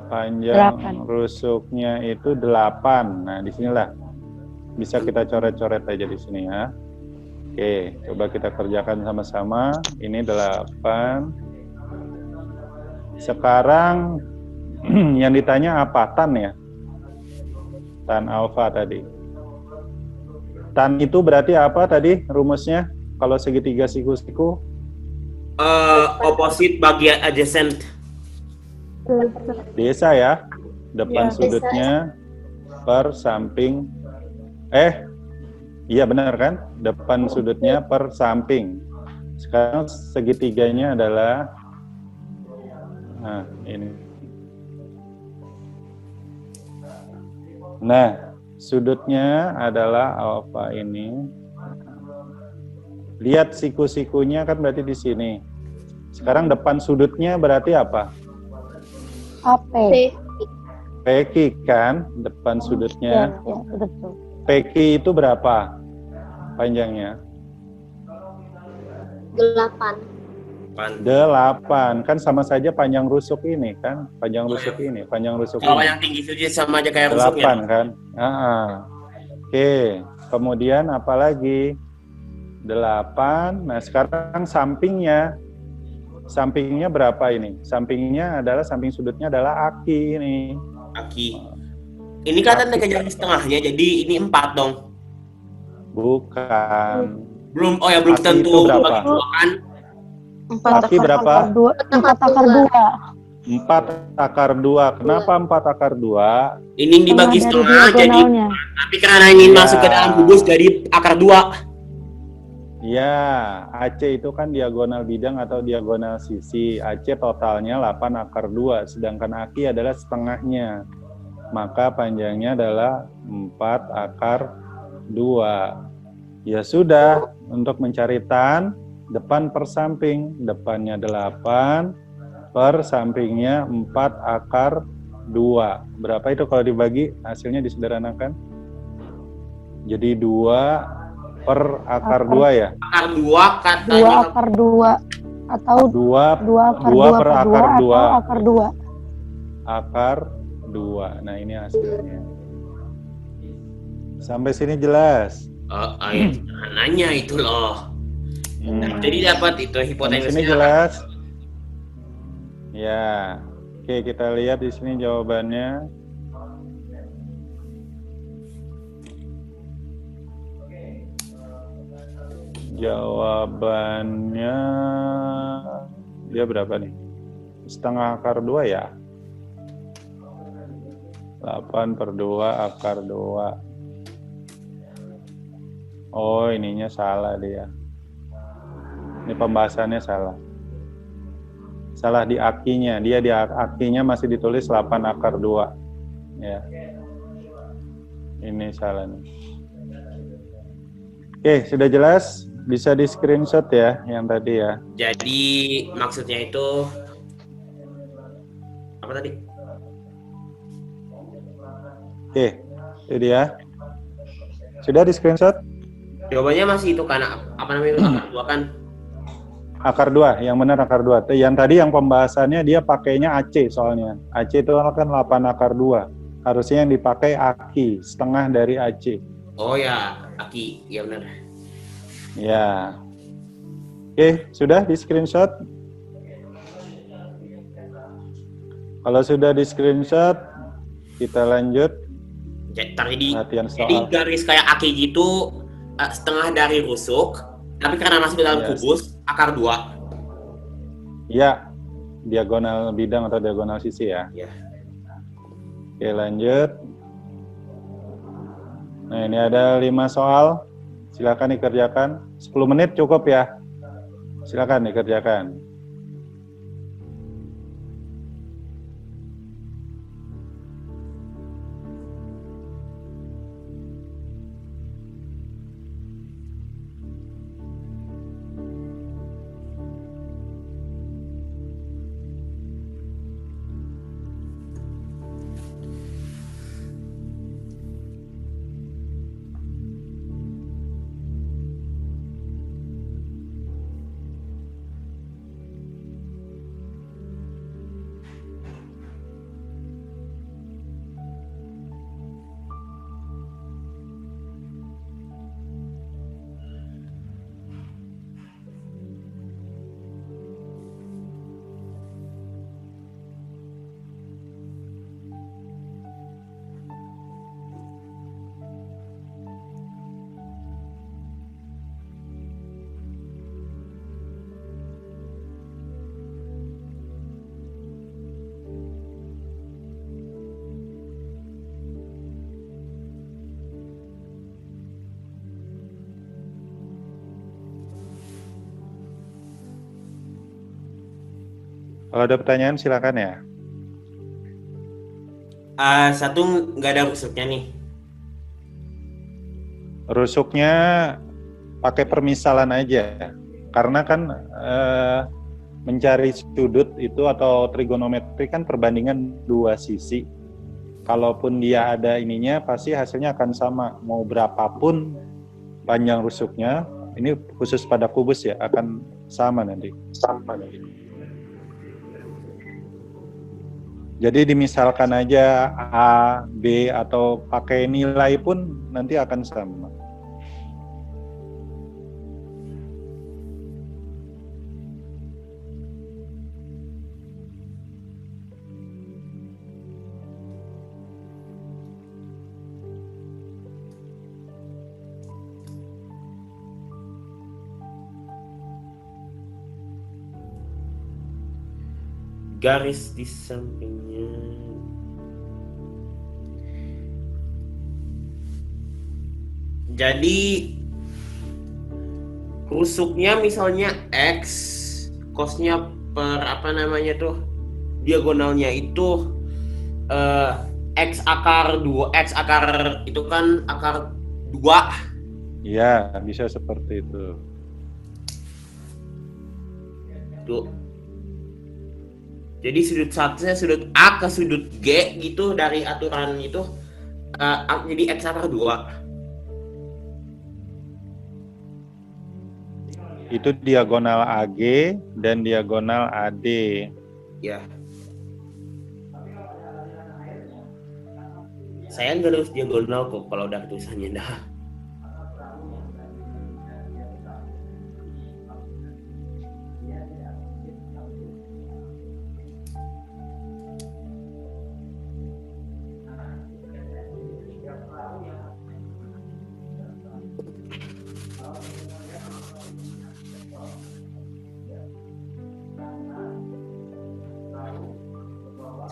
Panjang 8. rusuknya itu 8. Nah, disinilah bisa kita coret-coret aja di sini ya. Oke, coba kita kerjakan sama-sama. Ini 8. Sekarang yang ditanya apa? Tan ya? Tan alfa tadi. Tan itu berarti apa tadi rumusnya? Kalau segitiga siku-siku? Opposite bagi adjacent. Desa ya, depan sudutnya per samping, iya benar kan, depan sudutnya per samping. Sekarang segitiganya adalah, nah ini. Nah, sudutnya adalah alfa ini. Lihat siku-sikunya kan berarti di sini. Sekarang depan sudutnya berarti apa? AP. PQ kan, depan sudutnya. Ya, betul. PQ itu berapa panjangnya? 8. 8. Kan sama saja panjang rusuk ini kan? Panjang rusuk ini, panjang rusuk Kalau ini. yang tinggi saja sama aja kayak 8 rusuknya. kan? Oke, kemudian apa lagi? 8. Nah, sekarang sampingnya. Sampingnya berapa ini? Sampingnya adalah, samping sudutnya adalah aki ini. Aki. Ini kan ada kejaran setengahnya, jadi ini 4 dong. Bukan. Belum, oh ya belum Aki tentu itu berapa? bagi 2 kan. 4 berapa? 4 akar 2. 4 akar 2. Kenapa 4 akar 2? Ini dibagi Dari setengah, jadi diagonalnya. tapi karena ingin Ya. masuk ke dalam kubus dari akar 2. Ya, AC itu kan diagonal bidang atau diagonal sisi. AC totalnya 8 akar 2, sedangkan aki adalah setengahnya. Maka panjangnya adalah 4 akar 2. Ya sudah, untuk mencari tan, depan per samping. Depannya 8, per sampingnya 4 akar 2. Berapa itu kalau dibagi? Hasilnya disederhanakan. Jadi 2 per akar 2 ya? Akar 2 katanya 2 akar 2 atau 2 akar 2 2 per akar 2. atau akar 2. Akar 2. Nah, ini hasilnya. Sampai sini jelas? ayat nanya itu loh. Jadi dapat itu Sampai hipotesis. sini jelas? Ya. Oke, kita lihat di sini jawabannya. Jawabannya dia berapa nih? Setengah akar 2 ya? 8 per 2 akar 2. Oh, ininya salah dia. Ini pembahasannya salah. Salah di akinya. Dia di akinya masih ditulis 8 akar 2. Ya. Ini salah nih. Oke, sudah jelas? Bisa di screenshot ya yang tadi ya. Jadi maksudnya itu apa tadi? Oke, itu dia. Sudah di screenshot? Jawabannya masih itu kan apa namanya itu akar dua kan? Akar 2, yang benar akar 2. Yang tadi yang pembahasannya dia pakainya AC soalnya. AC itu kan 8 akar 2. Harusnya yang dipakai AKI, setengah dari AC. Oh ya, Aki, ya benar. Ya. Oke, sudah di screenshot? Kalau sudah di screenshot, kita lanjut. Jadi Latihan jadi soal. garis kayak Aki gitu setengah dari rusuk, tapi karena masuk ke dalam Yes. kubus akar 2. Ya, diagonal bidang atau diagonal sisi ya. Ya. Oke, lanjut. Nah, ini ada 5 soal. Silakan dikerjakan. 10 menit cukup ya. Silakan dikerjakan. Kalau ada pertanyaan silakan ya. Satu nggak ada rusuknya nih. Rusuknya pakai permisalan aja. Karena kan mencari sudut itu atau trigonometri kan perbandingan dua sisi. Kalaupun dia ada ininya pasti hasilnya akan sama. Mau berapapun panjang rusuknya, ini khusus pada kubus ya, akan sama nanti. Jadi dimisalkan aja A, B, atau pakai nilai pun nanti akan sama. Garis di sampingnya. Jadi rusuknya misalnya X, cosnya per apa namanya tuh, diagonalnya itu X akar 2, X akar itu kan akar 2. Iya, bisa seperti itu. Tuh. Jadi sudut satunya sudut A ke sudut G gitu dari aturan itu jadi X akar 2. Itu diagonal AG dan diagonal AD. Ya. Saya nggak harus diagonal kok kalau udah tulisannya dah.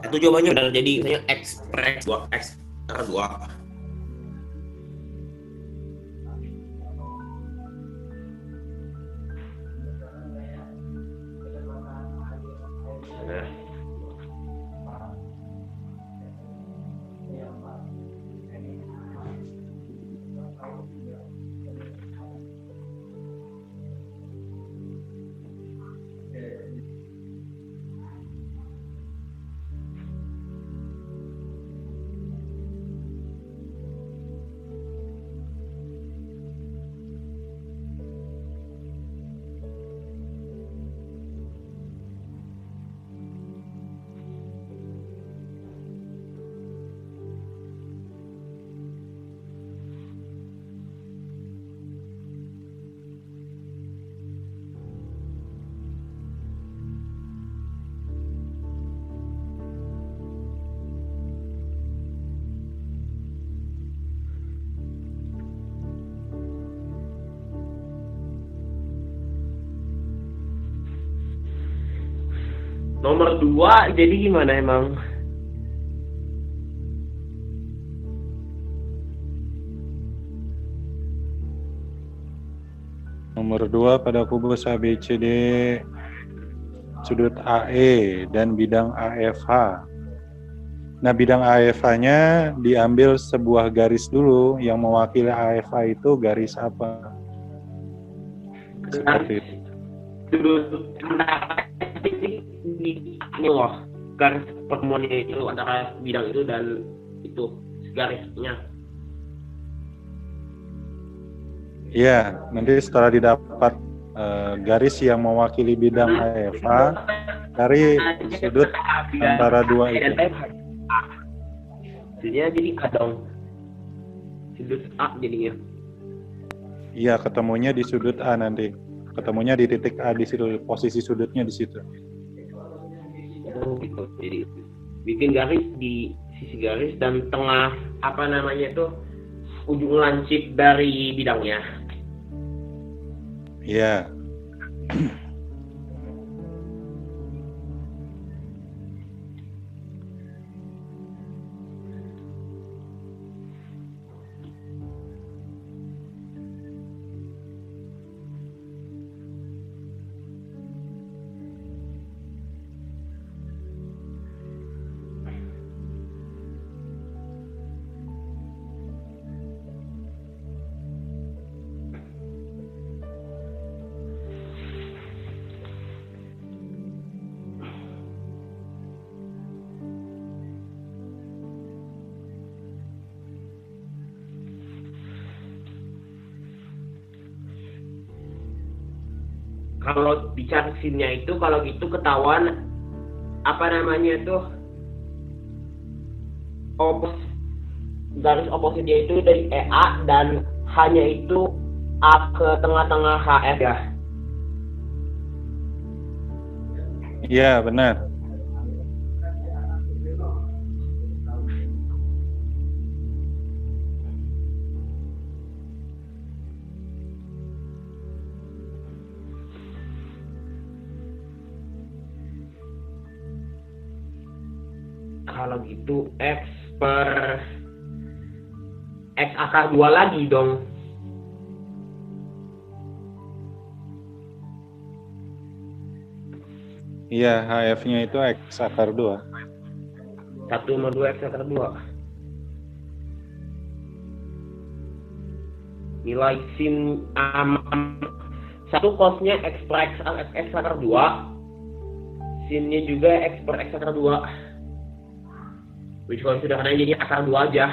Satu jawabannya benar, jadi misalnya X per X 2, X per 2. Nah. Nomor 2 jadi gimana emang? Nomor 2 pada kubus ABCD sudut AE dan bidang AFH. Nah, bidang AFH-nya diambil sebuah garis dulu yang mewakili AFH itu garis apa? Seperti itu. Sudut antara ini loh, garis pertemuannya itu antara bidang itu dan itu garisnya. Iya, nanti setelah didapat garis yang mewakili bidang AFH dari sudut antara dua itu. Jadinya jadi A dong. Sudut A jadinya. Iya, ketemunya di sudut A nanti. Ketemunya di titik A di situ, posisi sudutnya di situ. Oh gitu. Jadi bikin garis di sisi garis dan tengah apa namanya itu ujung lancip dari bidangnya. Iya. Kalau bicara sinnya itu kalau gitu ketahuan apa namanya tuh garis opositnya itu dari EA dan hanya itu A ke tengah-tengah HF ya. Iya, benar. Kalau gitu X akar 2 lagi dong. Iya, HF-nya itu X akar 2. 1/2 X akar 2. Nilai sin satu cosnya X per X akar 2. Sinnya juga X per X akar 2. Which kalau sudah kena jadi akar 2 aja.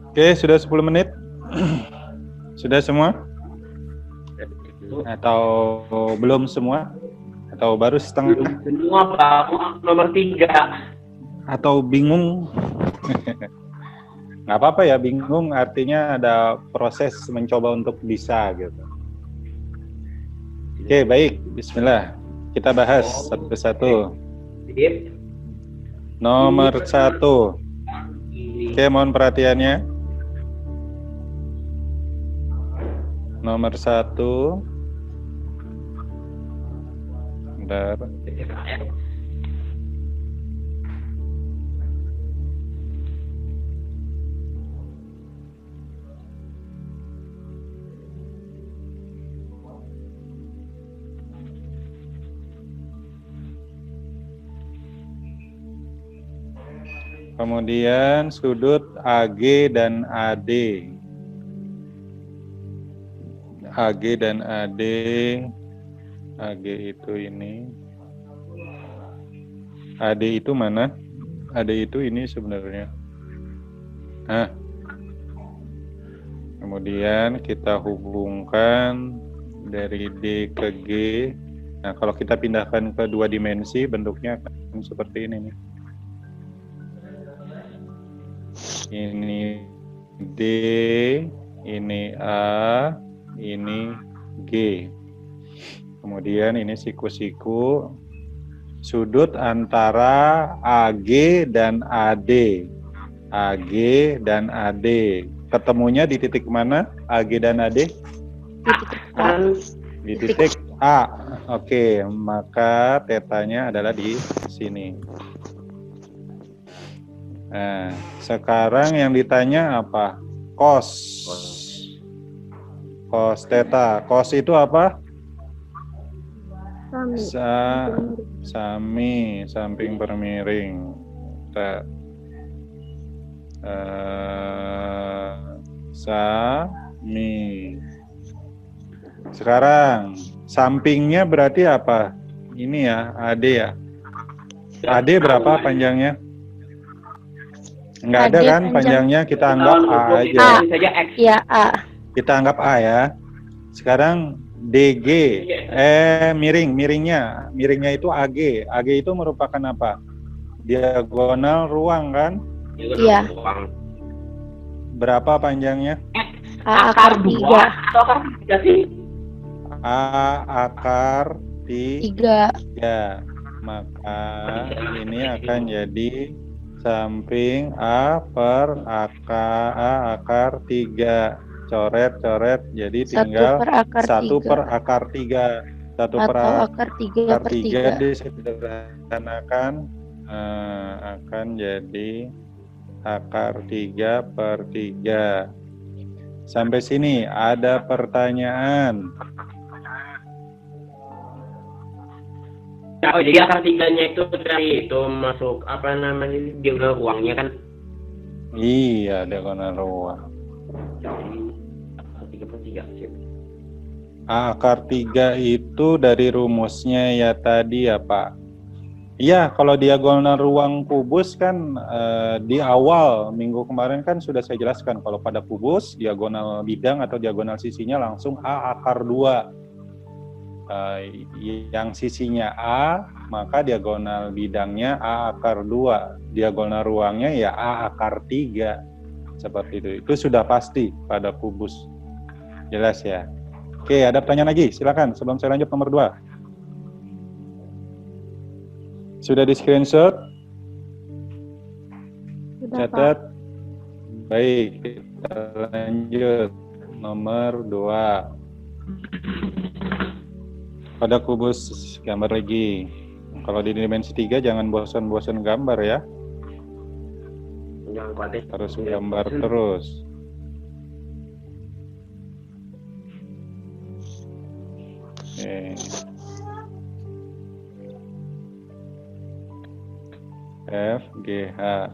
Oke, sudah 10 menit. Sudah semua? Atau belum semua? Atau baru setengah? Semua Pak, nomor 3. Atau bingung? Nggak apa-apa ya, bingung artinya ada proses mencoba untuk bisa gitu. Oke, baik. Bismillah. Kita bahas satu-satu. Nomor 1. Oke, mohon perhatiannya. Nomor 1. Bentar. Kemudian sudut AG dan AD. AG dan AD. AG itu ini. AD itu mana? AD itu ini sebenarnya. Nah, kemudian kita hubungkan dari D ke G. Nah, kalau kita pindahkan ke 2 dimensi, bentuknya akan seperti ini nih. Ini D, ini A, ini G. Kemudian ini siku-siku sudut antara AG dan AD. AG dan AD. Ketemunya di titik mana? AG dan AD? Di titik A. Oke, maka tetanya adalah di sini. Nah, sekarang yang ditanya apa? Cos. Cos theta. Cos itu apa? Sami, samping bermiring. Sami. Sekarang sampingnya berarti apa? Ini ya, AD ya. AD berapa panjangnya? Enggak ada kan panjangnya, kita anggap A aja. Iya, A. Kita anggap A ya. Sekarang DG, miringnya itu AG. AG itu merupakan apa? Diagonal ruang kan? Iya. Berapa panjangnya? A akar 3. Atau akar 3 sih? A akar 3. 3. Maka ini akan jadi samping A per A akar 3. Coret jadi tinggal 1 per akar 3. 1 per akar 3 per 3 disederhanakan akan jadi akar 3 per 3. Sampai sini ada pertanyaan? Oh, jadi akar 3-nya itu dari itu masuk apa namanya diagonal ruangnya kan? Iya, diagonal ruang. Jadi akar 3 per 3 sih. Akar 3 itu dari rumusnya ya tadi ya Pak. Iya, kalau diagonal ruang kubus kan di awal minggu kemarin kan sudah saya jelaskan kalau pada kubus diagonal bidang atau diagonal sisinya langsung A akar 2. Yang sisinya A, maka diagonal bidangnya A akar 2. Diagonal ruangnya ya A akar 3. Seperti itu. Itu sudah pasti pada kubus. Jelas ya? Oke, ada pertanyaan lagi? Silakan sebelum saya lanjut nomor 2. Sudah di screenshot? Catat. Baik, kita lanjut nomor 2. Pada kubus gambar lagi. Kalau di dimensi 3 jangan bosan-bosan gambar ya. Jangan khawatir. Harus gambar terus. Oke. F, G, H.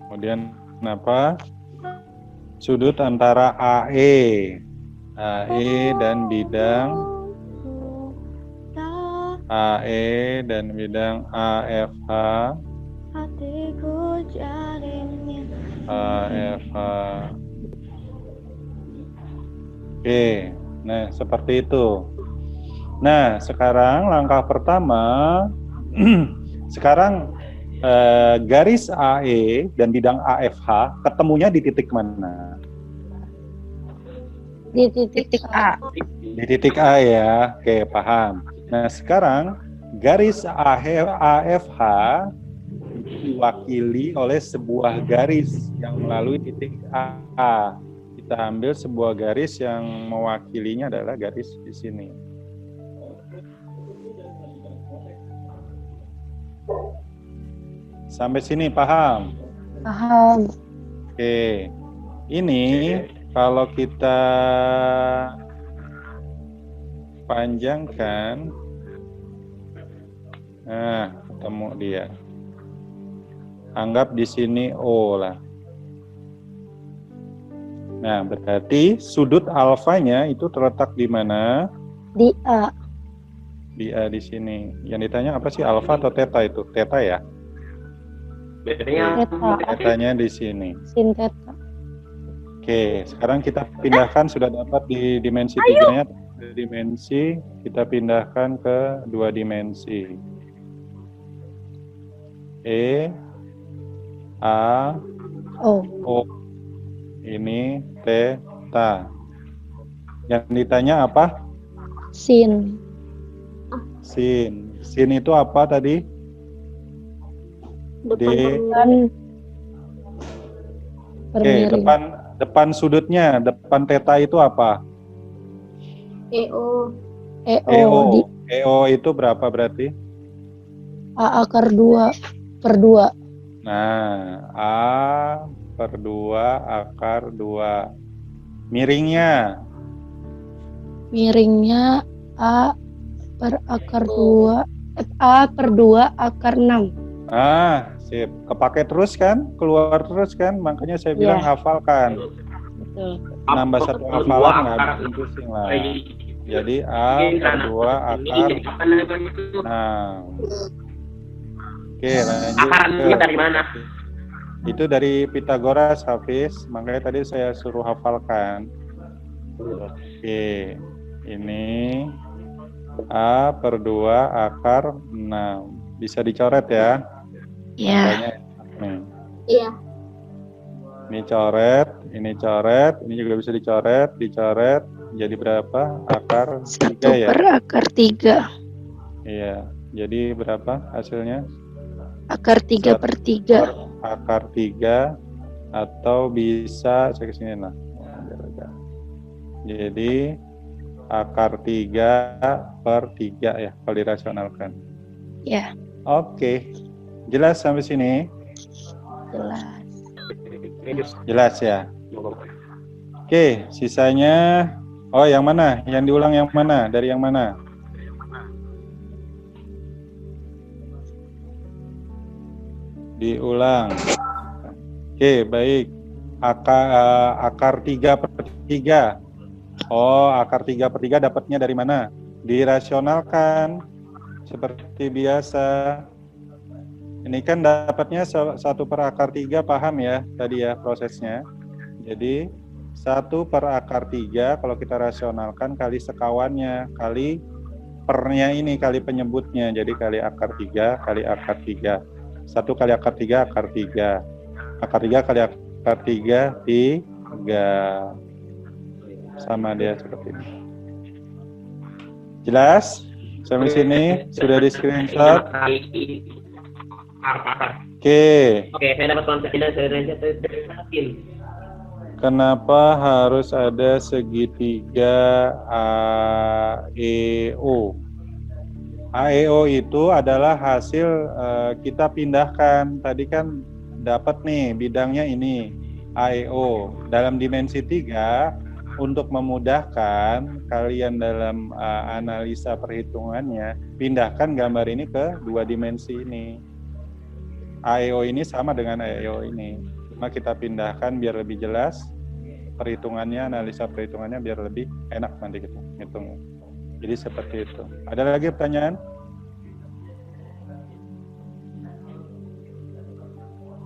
Kemudian apa? Sudut antara AE dan bidang AE dan bidang AFH. AFH. Oke, nah seperti itu. Nah, sekarang langkah pertama sekarang garis AE dan bidang AFH ketemunya di titik mana? Di titik A. Di titik A ya, oke paham. Nah sekarang garis AFH diwakili oleh sebuah garis yang melalui titik A. Kita ambil sebuah garis yang mewakilinya adalah garis di sini. Sampai sini paham? Paham. Oke. Ini kalau kita panjangkan, nah ketemu dia. Anggap di sini O lah. Nah, berarti sudut alfanya itu terletak di mana? Di A. Di A di sini. Yang ditanya apa sih alfa atau theta itu? Theta ya? Bedanya Tetanya di sini. Sin teta. Oke, sekarang kita pindahkan, sudah dapat di dimensi 3-nya. Dimensi, kita pindahkan ke 2 dimensi. E, A, Oh, O. Ini teta. Yang ditanya apa? sin. Sin. Sin itu apa tadi? Depan D. Kan Oke, permiring. depan sudutnya, depan teta itu apa? EO. EO di EO itu berapa berarti? A akar 2/2. Nah, A per 2 akar 2. Miringnya, Miringnya A per akar 2. A per 2 akar 6. sip. Kepake terus kan? Keluar terus kan? Makanya saya bilang Iya. hafalkan. Betul. Nambah satu hafalan nggak bikin pusing lah. Jadi A per 2 akar 6. Oke, lanjut akarnya ke dari mana? itu dari Pythagoras, Hafiz. Makanya tadi saya suruh hafalkan. Oke, ini A per 2 akar 6. Bisa dicoret ya? Ya. Makanya nih. Iya. Ini coret, ini juga bisa dicoret. Jadi berapa? Akar 1 3 ya? per akar 3. Iya. Jadi berapa hasilnya? Akar 3 per 3. Akar 3 atau bisa saya kesini lah. Jadi akar 3 per 3 ya kalau dirasionalkan. Ya, Oke. Jelas sampai sini? jelas. Jelas ya? Oke, sisanya yang mana? Yang diulang yang mana? Dari yang mana? Diulang. Oke, baik. Akar 3 per 3. Akar 3 per 3 dapatnya dari mana? Dirasionalkan. Seperti biasa. Ini kan dapatnya 1 per akar 3, paham ya tadi ya prosesnya. Jadi 1 per akar 3 kalau kita rasionalkan kali sekawannya, kali pernya ini, kali penyebutnya. Jadi kali akar 3 kali akar 3. 1 kali akar 3 akar 3. Akar 3 kali akar 3 3. Sama dia seperti ini. Jelas? Sampai sini sudah di screenshot. Oke. Oke, saya dapat konsep dan saya lanjut. Kenapa harus ada segitiga AEO? AEO itu adalah hasil kita pindahkan. Tadi kan dapat nih bidangnya ini AEO. Dalam dimensi 3, untuk memudahkan kalian dalam analisa perhitungannya, pindahkan gambar ini ke 2 dimensi ini. AEO ini sama dengan AEO ini. Cuma kita pindahkan biar lebih jelas perhitungannya, analisa perhitungannya biar lebih enak nanti kita hitung. Jadi seperti itu. Ada lagi pertanyaan?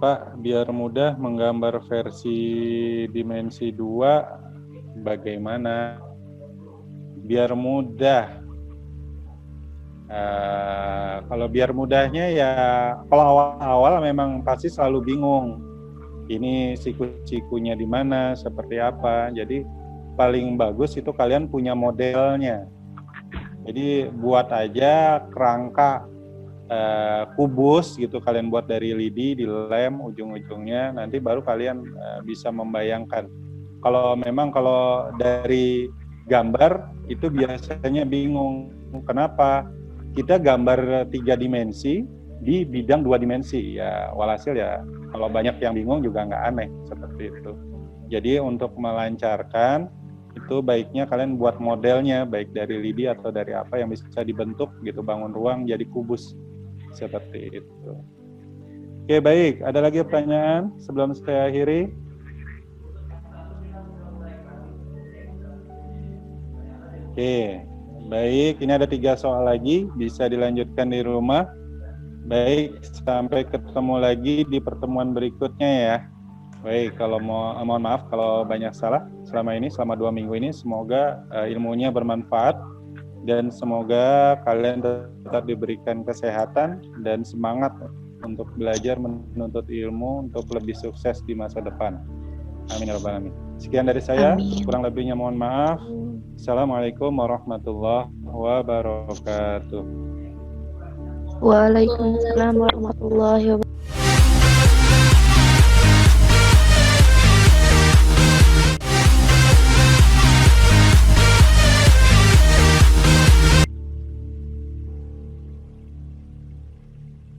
Pak, biar mudah menggambar versi dimensi 2 bagaimana? Biar mudah. Kalau biar mudahnya ya kalau awal-awal memang pasti selalu bingung. Ini siku-sikunya di mana, seperti apa. Jadi paling bagus itu kalian punya modelnya. Jadi buat aja kerangka kubus gitu, kalian buat dari lidi, dilem ujung-ujungnya, nanti baru kalian bisa membayangkan. Kalau dari gambar itu biasanya bingung. Kenapa? Kita gambar 3 dimensi di bidang 2 dimensi. Ya walhasil ya kalau banyak yang bingung juga nggak aneh seperti itu. Jadi untuk melancarkan itu baiknya kalian buat modelnya baik dari lidi atau dari apa yang bisa dibentuk gitu, bangun ruang jadi kubus seperti itu. Oke, baik. Ada lagi pertanyaan sebelum saya akhiri? Oke, baik. Ini ada 3 soal lagi, bisa dilanjutkan di rumah. Baik, sampai ketemu lagi di pertemuan berikutnya ya. Baik, kalau mohon maaf kalau banyak salah selama 2 minggu ini. Semoga ilmunya bermanfaat dan semoga kalian tetap diberikan kesehatan dan semangat untuk belajar menuntut ilmu untuk lebih sukses di masa depan. Amin ya rabbal alamin. Sekian dari saya, Amin. kurang lebihnya mohon maaf. Assalamualaikum warahmatullahi wabarakatuh. Waalaikumsalam warahmatullahi wabarakatuh.